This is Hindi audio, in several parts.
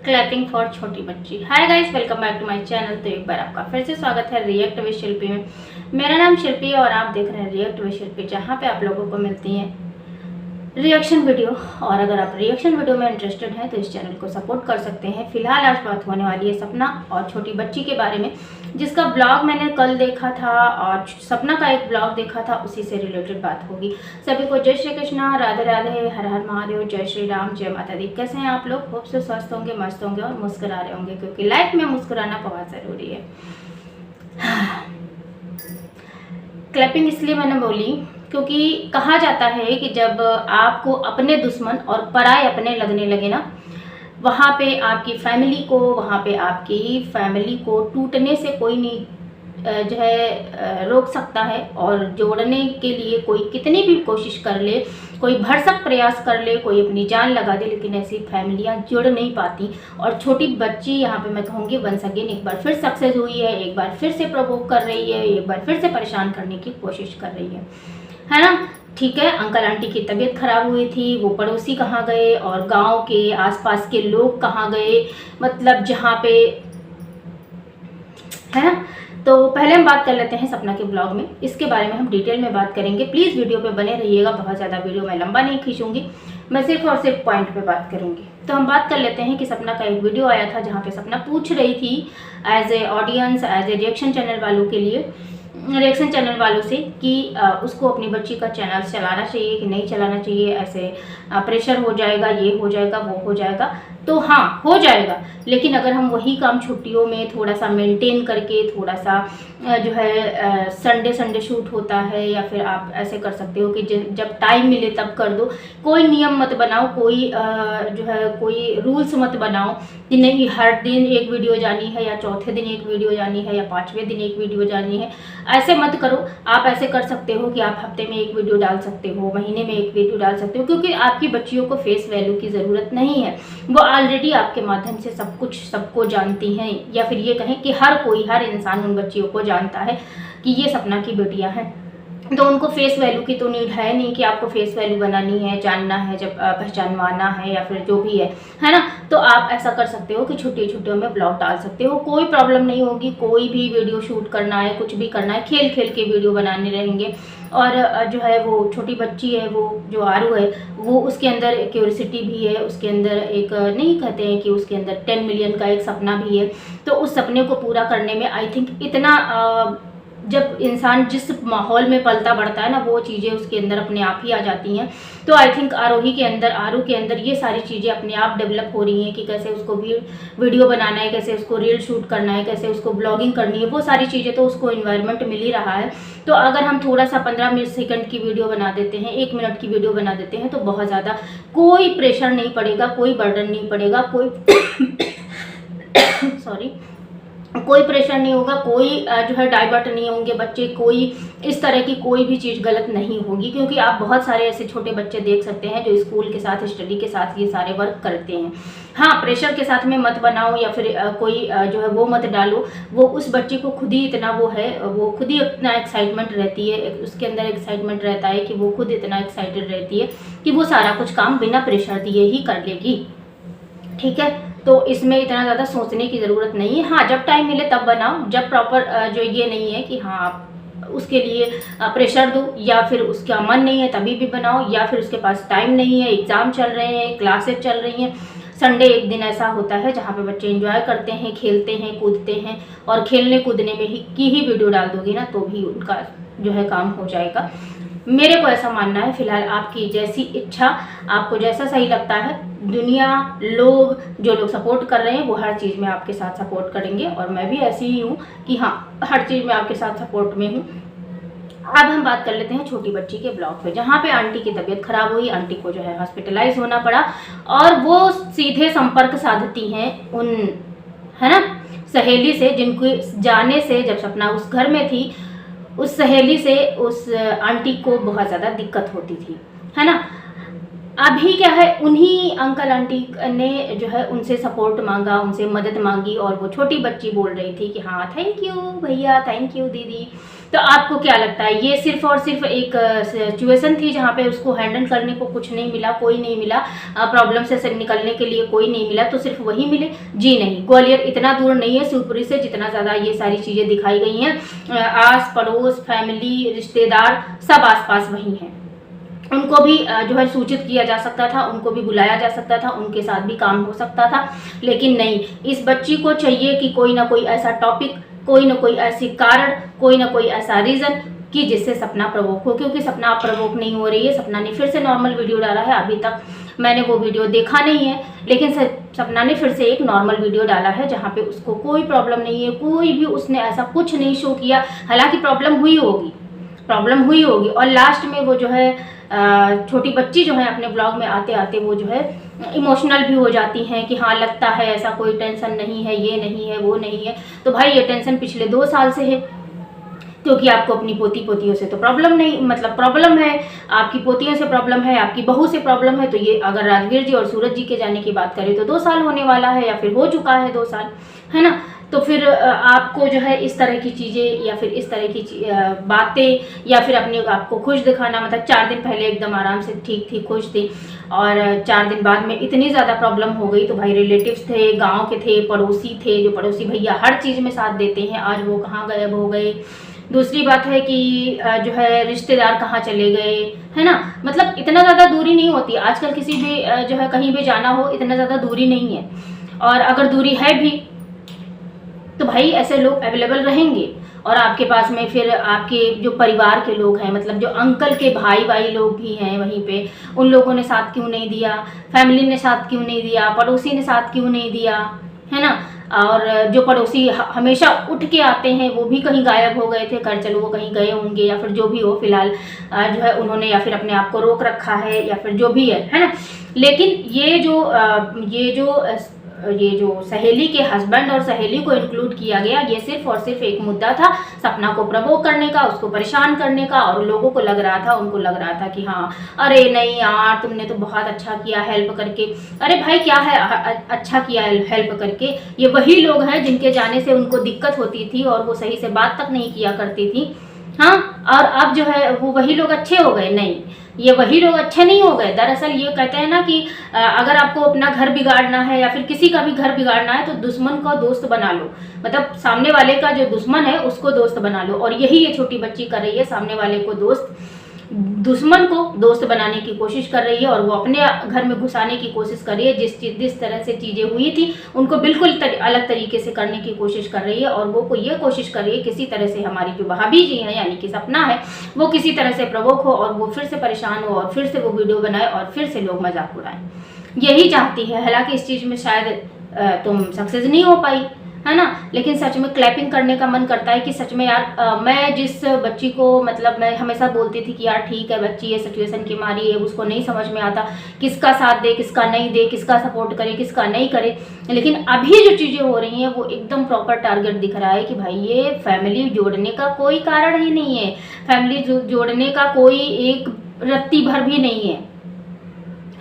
क्लैपिंग फॉर छोटी बच्ची। Hi guys, welcome back to my channel. तो एक बार आपका फिर से स्वागत है रिएक्ट विद शिल्पी में। मेरा नाम शिल्पी और आप देख रहे हैं रिएक्ट विद शिल्पी, जहाँ पे आप लोगों को मिलती हैं रिएक्शन वीडियो। और अगर आप रिएक्शन वीडियो में इंटरेस्टेड हैं तो इस चैनल को सपोर्ट कर सकते हैं। फिलहाल आज बात होने वाली है सपना और छोटी बच्ची के बारे में, जिसका ब्लॉग मैंने कल देखा था और सपना का एक ब्लॉग देखा था, उसी से रिलेटेड बात होगी। सभी को जय श्री कृष्णा, राधे राधे, हर हर महादेव, जय श्री राम, जय माता दी। कैसे हैं आप लोग? होप से स्वस्थ होंगे, मस्त होंगे और मुस्कुरा रहे होंगे, क्योंकि लाइफ में मुस्कुराना बहुत ज़रूरी है। क्लैपिंग इसलिए मैंने बोली क्योंकि कहा जाता है कि जब आपको अपने दुश्मन और पराये अपने लगने लगे ना, वहाँ पे आपकी फैमिली को टूटने से कोई नहीं जो है रोक सकता है। और जोड़ने के लिए कोई कितनी भी कोशिश कर ले, कोई भरसक प्रयास कर ले, कोई अपनी जान लगा दे, लेकिन ऐसी फैमिलियाँ जुड़ नहीं पाती। और छोटी बच्ची यहाँ पे मैं कहूँगी वंस अगेन एक बार फिर सक्सेस हुई है, एक बार फिर से प्रोवोक कर रही है, एक बार फिर से परेशान करने की कोशिश कर रही है ना। ठीक है, अंकल आंटी की तबीयत खराब हुई थी, वो पड़ोसी कहाँ गए और गांव के आसपास के लोग कहाँ गए, मतलब जहाँ पे है ना। तो पहले हम बात कर लेते हैं सपना के ब्लॉग में, इसके बारे में हम डिटेल में बात करेंगे। प्लीज़ वीडियो पे बने रहिएगा, बहुत ज़्यादा वीडियो मैं लंबा नहीं खींचूंगी, मैं सिर्फ और सिर्फ पॉइंट पे बात करूंगी। तो हम बात कर लेते हैं कि सपना का एक वीडियो आया था जहाँ पे सपना पूछ रही थी as a audience, as a reaction channel वालों से कि उसको अपनी बच्ची का चैनल चलाना चाहिए कि नहीं चलाना चाहिए, ऐसे प्रेशर हो जाएगा, ये हो जाएगा, वो हो जाएगा। तो हाँ, हो जाएगा, लेकिन अगर हम वही काम छुट्टियों में थोड़ा सा मेंटेन करके, थोड़ा सा जो है संडे शूट होता है, या फिर आप ऐसे कर सकते हो कि जब टाइम मिले तब कर दो। कोई नियम मत बनाओ, कोई जो है कोई रूल्स मत बनाओ कि नहीं हर दिन एक वीडियो जानी है, या चौथे दिन एक वीडियो जानी है, या पाँचवें दिन एक वीडियो जानी है। ऐसे मत करो। आप ऐसे कर सकते हो कि आप हफ्ते में एक वीडियो डाल सकते हो, महीने में एक वीडियो डाल सकते हो, क्योंकि आपकी बच्चियों को फेस वैल्यू की ज़रूरत नहीं है। वो ऑलरेडी आपके माध्यम से सब कुछ सबको जानती हैं, या फिर ये कहें कि हर इंसान उन बच्चियों को जानता है कि ये सपना की बेटियां हैं। तो उनको फेस वैल्यू की तो नीड है नहीं कि आपको फेस वैल्यू बनानी है, जानना है, जब पहचानवाना है, या फिर जो भी है ना। तो आप ऐसा कर सकते हो कि छुट्टियों में ब्लॉग डाल सकते हो, कोई प्रॉब्लम नहीं होगी। कोई भी वीडियो शूट करना है, कुछ भी करना है, खेल के वीडियो बनाने रहेंगे। और जो है वो छोटी बच्ची है, वो जो आरू है, वो उसके अंदर क्यूरियोसिटी भी है, उसके अंदर एक नहीं कहते हैं कि उसके अंदर 10 मिलियन का एक सपना भी है। तो उस सपने को पूरा करने में आई थिंक इतना जब इंसान जिस माहौल में पलता बढ़ता है ना, वो चीज़ें उसके अंदर अपने आप ही आ जाती हैं। तो आई थिंक आरू के अंदर ये सारी चीज़ें अपने आप डेवलप हो रही हैं कि कैसे उसको भी वीडियो बनाना है, कैसे उसको रील शूट करना है, कैसे उसको ब्लॉगिंग करनी है। वो सारी चीज़ें तो उसको इन्वायरमेंट मिल ही रहा है। तो अगर हम थोड़ा सा 15 सेकंड की वीडियो बना देते हैं, 1 मिनट की वीडियो बना देते हैं, तो बहुत ज़्यादा कोई प्रेशर नहीं पड़ेगा, कोई बर्डन नहीं पड़ेगा, कोई सॉरी कोई प्रेशर नहीं होगा, कोई जो है डाइवर्ट नहीं होंगे बच्चे, कोई इस तरह की कोई भी चीज़ गलत नहीं होगी। क्योंकि आप बहुत सारे ऐसे छोटे बच्चे देख सकते हैं जो स्कूल के साथ, स्टडी के साथ ये सारे वर्क करते हैं। हाँ, प्रेशर के साथ में मत बनाओ, या फिर कोई जो है वो मत डालो। वो उस बच्चे को खुद ही इतना वो खुद ही इतना एक्साइटमेंट रहती है, उसके अंदर एक्साइटमेंट रहता है कि वो खुद इतना एक्साइटेड रहती है कि वो सारा कुछ काम बिना प्रेशर दिए ही कर लेगी। ठीक है, तो इसमें इतना ज़्यादा सोचने की ज़रूरत नहीं है। हाँ, जब टाइम मिले तब बनाओ, जब प्रॉपर जो ये नहीं है कि हाँ आप उसके लिए प्रेशर दो, या फिर उसका मन नहीं है तभी भी बनाओ, या फिर उसके पास टाइम नहीं है, एग्ज़ाम चल रहे हैं, क्लासेस चल रही हैं। संडे एक दिन ऐसा होता है जहाँ पे बच्चे एंजॉय करते हैं, खेलते हैं, कूदते हैं, और खेलने कूदने में ही वीडियो डाल दोगी ना, तो भी उनका जो है काम हो जाएगा। मेरे को ऐसा मानना है। फिलहाल आपकी जैसी इच्छा, आपको जैसा सही लगता है, दुनिया, लोग, जो लोग सपोर्ट कर रहे हैं वो हर चीज़ में आपके साथ सपोर्ट करेंगे, और मैं भी ऐसी ही हूँ कि हाँ, हर चीज़ में आपके साथ सपोर्ट में हूँ। अब हम बात कर लेते हैं छोटी बच्ची के ब्लॉग पे, जहाँ पे आंटी की तबीयत खराब हुई, आंटी को जो है हॉस्पिटलाइज होना पड़ा, और वो सीधे संपर्क साधती हैं उन, है ना, सहेली से, जिनको जाने से, जब सपना उस घर में थी, उस सहेली से उस आंटी को बहुत ज़्यादा दिक्कत होती थी, है ना। अभी क्या है, उन्हीं अंकल आंटी ने जो है उनसे सपोर्ट मांगा, उनसे मदद मांगी, और वो छोटी बच्ची बोल रही थी कि हाँ थैंक यू भैया, थैंक यू दीदी। तो आपको क्या लगता है, ये सिर्फ और सिर्फ एक सिचुएशन थी जहाँ पे उसको हैंडल करने को कुछ नहीं मिला, कोई नहीं मिला, प्रॉब्लम से निकलने के लिए कोई नहीं मिला, तो सिर्फ वही मिले? जी नहीं, ग्वालियर इतना दूर नहीं है शिवपुरी से जितना ज़्यादा ये सारी चीज़ें दिखाई गई हैं। आस पड़ोस, फैमिली, रिश्तेदार सब आसपास वहीं हैं। उनको भी जो है सूचित किया जा सकता था, उनको भी बुलाया जा सकता था, उनके साथ भी काम हो सकता था, लेकिन नहीं। इस बच्ची को चाहिए कि कोई ना कोई ऐसा टॉपिक, कोई ना कोई ऐसी कारण, कोई ना कोई ऐसा रीज़न कि जिससे सपना प्रवोक हो, क्योंकि सपना आप प्रवोक नहीं हो रही है। सपना ने फिर से नॉर्मल वीडियो डाला है, अभी तक मैंने वो वीडियो देखा नहीं है, लेकिन सपना ने फिर से एक नॉर्मल वीडियो डाला है जहाँ पे उसको कोई प्रॉब्लम नहीं है, कोई भी उसने ऐसा कुछ नहीं शो किया। हालांकि प्रॉब्लम हुई होगी और लास्ट में वो जो है छोटी बच्ची जो है अपने ब्लॉग में आते आते वो जो है इमोशनल भी हो जाती हैं कि हाँ लगता है ऐसा कोई टेंशन नहीं है, ये नहीं है, वो नहीं है। तो भाई ये टेंशन पिछले 2 साल से है, क्योंकि आपको अपनी पोतियों से तो प्रॉब्लम नहीं, मतलब प्रॉब्लम है, आपकी पोतियों से प्रॉब्लम है, आपकी बहू से प्रॉब्लम है। तो ये अगर राजवीर जी और सूरज जी के जाने की बात करें तो 2 साल होने वाला है, या फिर हो चुका है 2 साल, है ना। तो फिर आपको जो है इस तरह की चीज़ें या फिर इस तरह की बातें या फिर अपने आपको खुश दिखाना, मतलब 4 दिन पहले एकदम आराम से ठीक थी, खुश थी, और 4 दिन बाद में इतनी ज़्यादा प्रॉब्लम हो गई। तो भाई रिलेटिव्स थे, गांव के थे, पड़ोसी थे, जो पड़ोसी भैया हर चीज़ में साथ देते हैं, आज वो कहाँ गायब हो गए। दूसरी बात है कि जो है रिश्तेदार कहाँ चले गए, है ना। मतलब इतना ज़्यादा दूरी नहीं होती आजकल, किसी भी जो है कहीं भी जाना हो इतना ज़्यादा दूरी नहीं है, और अगर दूरी है भी तो भाई ऐसे लोग अवेलेबल रहेंगे। और आपके पास में फिर आपके जो परिवार के लोग हैं, मतलब जो अंकल के भाई लोग भी हैं वहीं पे, उन लोगों ने साथ क्यों नहीं दिया, फैमिली ने साथ क्यों नहीं दिया, पड़ोसी ने साथ क्यों नहीं दिया, है ना। और जो पड़ोसी हमेशा उठ के आते हैं वो भी कहीं गायब हो गए थे, कर चलो वो कहीं गए होंगे, या फिर जो भी हो, फिलहाल जो है उन्होंने या फिर अपने आप को रोक रखा है, या फिर जो भी है ना। लेकिन ये जो सहेली के हस्बैंड और सहेली को इंक्लूड किया गया, ये सिर्फ और सिर्फ एक मुद्दा था सपना को प्रवोक करने का, उसको परेशान करने का। और लोगों को लग रहा था, उनको लग रहा था कि हाँ अरे नहीं यार तुमने तो बहुत अच्छा किया हेल्प करके। अरे भाई क्या है अच्छा किया हेल्प करके, ये वही लोग हैं जिनके जाने से उनको दिक्कत होती थी और वो सही से बात तक नहीं किया करती थी। हाँ, और अब जो है वो वही लोग अच्छे हो गए? नहीं, ये वही लोग अच्छे नहीं हो गए। दरअसल ये कहते हैं ना कि अगर आपको अपना घर बिगाड़ना है या फिर किसी का भी घर बिगाड़ना है तो दुश्मन को दोस्त बना लो, मतलब सामने वाले का जो दुश्मन है उसको दोस्त बना लो। और यही ये छोटी बच्ची कर रही है, सामने वाले को दुश्मन को दोस्त बनाने की कोशिश कर रही है, और वो अपने घर में घुसाने की कोशिश कर रही है। जिस तरह से चीज़ें हुई थी उनको बिल्कुल अलग तरीके से करने की कोशिश कर रही है, और वो ये कोशिश कर रही है किसी तरह से हमारी जो भाभी जी हैं यानी कि सपना है वो किसी तरह से प्रवोक हो और वो फिर से परेशान हो और फिर से वो वीडियो बनाए और फिर से लोग मजाक उड़ाएं, यही चाहती है। हालांकि इस चीज़ में शायद तुम सक्सेस नहीं हो पाई, है ना। लेकिन सच में क्लैपिंग करने का मन करता है कि सच में यार मैं जिस बच्ची को, मतलब मैं हमेशा बोलती थी कि यार ठीक है बच्ची ये सिचुएशन की मारी है, उसको नहीं समझ में आता किसका साथ दे किसका नहीं दे, किसका सपोर्ट करे किसका नहीं करे। लेकिन अभी जो चीज़ें हो रही हैं वो एकदम प्रॉपर टारगेट दिख रहा है कि भाई ये फैमिली जोड़ने का कोई कारण ही नहीं है, फैमिली जोड़ने का कोई एक रत्ती भर भी नहीं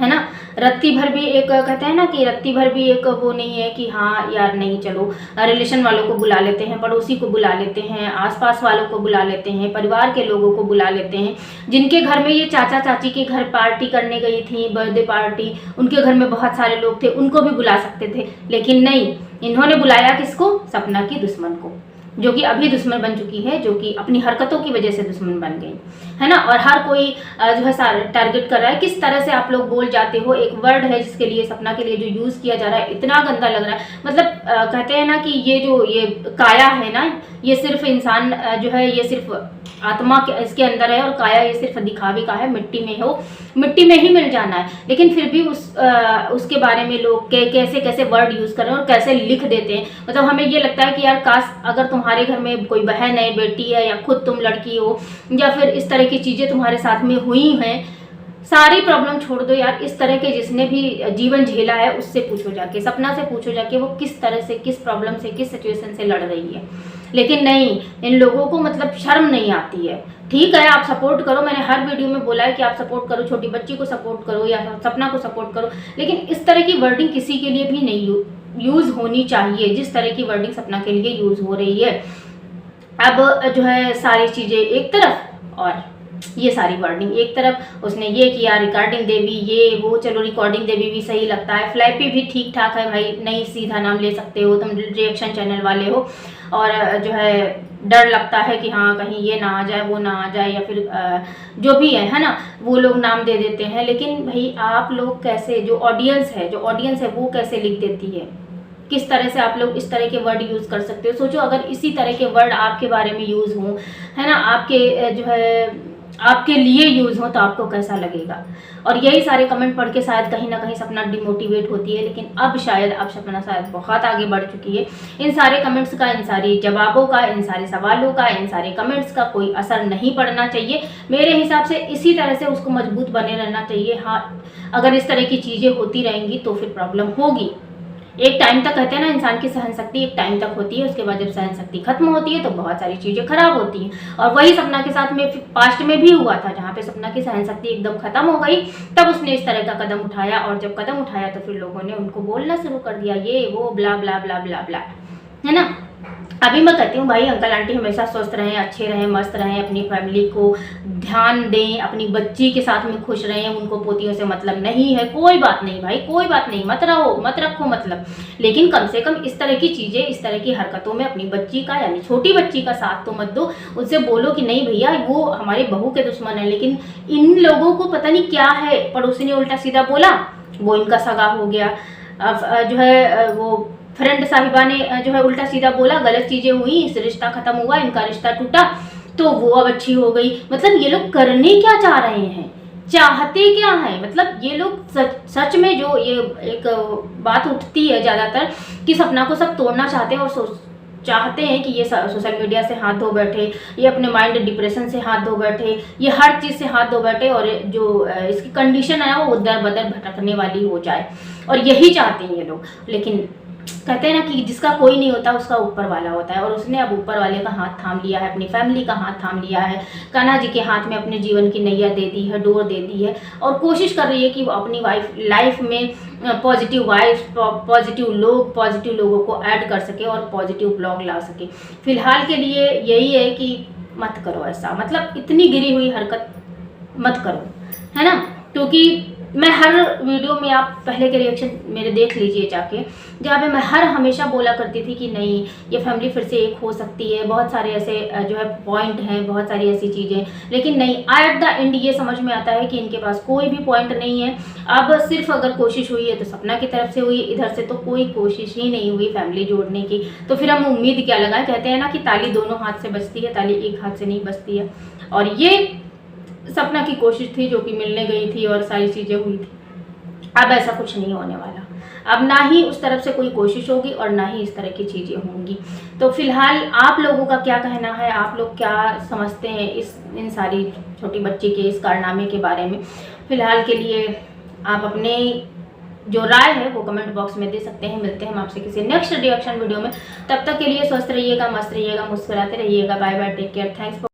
है ना। रत्ती भर भी एक कहते हैं ना कि रत्ती भर भी एक वो नहीं है कि हाँ यार नहीं चलो रिलेशन वालों को बुला लेते हैं, पड़ोसी को बुला लेते हैं, आसपास वालों को बुला लेते हैं, परिवार के लोगों को बुला लेते हैं। जिनके घर में ये चाचा चाची के घर पार्टी करने गई थी, बर्थडे पार्टी, उनके घर में बहुत सारे लोग थे, उनको भी बुला सकते थे, लेकिन नहीं, इन्होंने बुलाया किसको? सपना की दुश्मन को, जो कि अभी दुश्मन बन चुकी है, जो कि अपनी हरकतों की वजह से दुश्मन बन गई, है ना। और हर कोई जो है टारगेट कर रहा है। किस तरह से आप लोग बोल जाते हो, एक वर्ड है जिसके लिए सपना के लिए जो यूज़ किया जा रहा है इतना गंदा लग रहा है। मतलब कहते हैं ना कि ये काया है ना, ये सिर्फ इंसान जो है ये सिर्फ आत्मा के इसके अंदर है, और काया ये सिर्फ दिखावे का है, मिट्टी में हो, मिट्टी में ही मिल जाना है। लेकिन फिर भी उसके बारे में लोग कैसे कैसे वर्ड यूज़ कर रहे हैं और कैसे लिख देते हैं। मतलब हमें ये लगता है कि यार काश अगर तुम्हारे घर में कोई बहन है, बेटी है, या खुद तुम लड़की हो, या फिर इस तरह की चीज़ें तुम्हारे साथ में हुई हैं, सारी प्रॉब्लम छोड़ दो यार। इस तरह के जिसने भी जीवन झेला है उससे पूछो जाके, सपना से पूछो जाके वो किस तरह से, किस प्रॉब्लम से, किस सिचुएशन से लड़ रही है। लेकिन नहीं, इन लोगों को मतलब शर्म नहीं आती है। ठीक है आप सपोर्ट करो, मैंने हर वीडियो में बोला है कि आप सपोर्ट करो, छोटी बच्ची को सपोर्ट करो या सपना को सपोर्ट करो, लेकिन इस तरह की वर्डिंग किसी के लिए भी नहीं यूज़ होनी चाहिए जिस तरह की वर्डिंग सपना के लिए यूज़ हो रही है। अब जो है सारी चीज़ें एक तरफ और ये सारी वर्डिंग एक तरफ। उसने ये किया, रिकॉर्डिंग देवी, ये वो, चलो रिकॉर्डिंग देवी भी सही लगता है, फ्लैपी भी ठीक ठाक है भाई, नहीं सीधा नाम ले सकते हो तुम, रिएक्शन चैनल वाले हो, और जो है डर लगता है कि हाँ कहीं ये ना आ जाए, वो ना आ जाए, या फिर जो भी है ना, वो लोग नाम दे देते हैं। लेकिन भाई आप लोग कैसे, जो ऑडियंस है वो कैसे लिख देती है, किस तरह से आप लोग इस तरह के वर्ड यूज़ कर सकते हो। सोचो अगर इसी तरह के वर्ड आपके बारे में यूज़ हों, है ना, आपके जो है आपके लिए यूज़ हो, तो आपको कैसा लगेगा। और यही सारे कमेंट पढ़ के शायद कहीं ना कहीं सपना डिमोटिवेट होती है, लेकिन अब सपना शायद बहुत आगे बढ़ चुकी है। इन सारे कमेंट्स का, इन सारे जवाबों का, इन सारे सवालों का, इन सारे कमेंट्स का कोई असर नहीं पड़ना चाहिए मेरे हिसाब से। इसी तरह से उसको मजबूत बने रहना चाहिए। हाँ, अगर इस तरह की चीज़ें होती रहेंगी तो फिर प्रॉब्लम होगी। एक टाइम तक, कहते हैं ना, इंसान की सहन शक्ति एक टाइम तक होती है, उसके बाद जब सहन शक्ति खत्म होती है तो बहुत सारी चीज़ें खराब होती हैं। और वही सपना के साथ में पास्ट में भी हुआ था, जहाँ पे सपना की सहन शक्ति एकदम खत्म हो गई, तब उसने इस तरह का कदम उठाया। और जब कदम उठाया तो फिर लोगों ने उनको बोलना शुरू कर दिया, ये वो ब्ला ब्ला ब्ला ब्ला ब्ला, है ना। अभी मैं कहती हूँ भाई, अंकल आंटी हमेशा स्वस्थ रहें, अच्छे रहें, मस्त रहें, अपनी फैमिली को ध्यान दें, अपनी बच्ची के साथ में खुश रहें, उनको पोतियों से मतलब नहीं है, कोई बात नहीं भाई, कोई बात नहीं, मत रखो मतलब। लेकिन कम से कम इस तरह की चीज़ें, इस तरह की हरकतों में अपनी बच्ची का, यानी छोटी बच्ची का साथ तो मत दो। उनसे बोलो कि नहीं भैया, वो हमारे बहू के दुश्मन है। लेकिन इन लोगों को पता नहीं क्या है, पड़ोसी ने उल्टा सीधा बोला, वो इनका सगा हो गया। अब जो है वो फ्रेंड साहिबा ने जो है उल्टा सीधा बोला, गलत चीज़ें हुई, इस रिश्ता खत्म हुआ, इनका रिश्ता टूटा, तो वो अब अच्छी हो गई। मतलब ये लोग करने क्या चाह रहे हैं, चाहते क्या है। मतलब ये लोग सच में, जो ये एक बात उठती है ज़्यादातर कि सपना को सब तोड़ना चाहते हैं और चाहते हैं कि ये सोशल मीडिया से हाथ धो बैठे, ये अपने माइंड डिप्रेशन से हाथ धो बैठे, ये हर चीज़ से हाथ धो बैठे, और जो इसकी कंडीशन है वो उधर बदर भटकने वाली हो जाए, और यही चाहते हैं ये लोग। लेकिन कहते हैं ना कि जिसका कोई नहीं होता उसका ऊपर वाला होता है, और उसने अब ऊपर वाले का हाथ थाम लिया है, अपनी फैमिली का हाथ थाम लिया है, कान्हा जी के हाथ में अपने जीवन की नैया दे दी है, डोर दे दी है, और कोशिश कर रही है कि वो अपनी लाइफ में पॉजिटिव वाइब्स, पॉजिटिव लोगों को ऐड कर सके और पॉजिटिव ब्लॉग ला सके। फिलहाल के लिए यही है कि मत करो ऐसा, मतलब इतनी गिरी हुई हरकत मत करो, है ना। क्योंकि मैं हर वीडियो में, आप पहले के रिएक्शन मेरे देख लीजिए जाके, जहाँ पे मैं हमेशा बोला करती थी कि नहीं, ये फैमिली फिर से एक हो सकती है, बहुत सारे ऐसे जो है पॉइंट हैं, बहुत सारी ऐसी चीज़ें। लेकिन नहीं, एट द एंड ये समझ में आता है कि इनके पास कोई भी पॉइंट नहीं है। अब सिर्फ अगर कोशिश हुई है तो सपना की तरफ से हुई, इधर से तो कोई कोशिश ही नहीं हुई फैमिली जोड़ने की। तो फिर हम उम्मीद क्या लगाएं। कहते हैं ना कि ताली दोनों हाथ से बजती है, ताली एक हाथ से नहीं बजती है। और ये सपना की कोशिश थी जो कि मिलने गई थी और सारी चीज़ें हुई थी। अब ऐसा कुछ नहीं होने वाला, अब ना ही उस तरफ से कोई कोशिश होगी और ना ही इस तरह की चीज़ें होंगी। तो फिलहाल आप लोगों का क्या कहना है, आप लोग क्या समझते हैं इन सारी छोटी बच्ची के इस कारनामे के बारे में। फिलहाल के लिए आप अपने जो राय है वो कमेंट बॉक्स में दे सकते हैं। मिलते हैं हम आपसे किसी नेक्स्ट रिएक्शन वीडियो में, तब तक के लिए स्वस्थ रहिएगा, मस्त रहिएगा, मुस्कुराते रहिएगा। Bye bye, take care, thanks for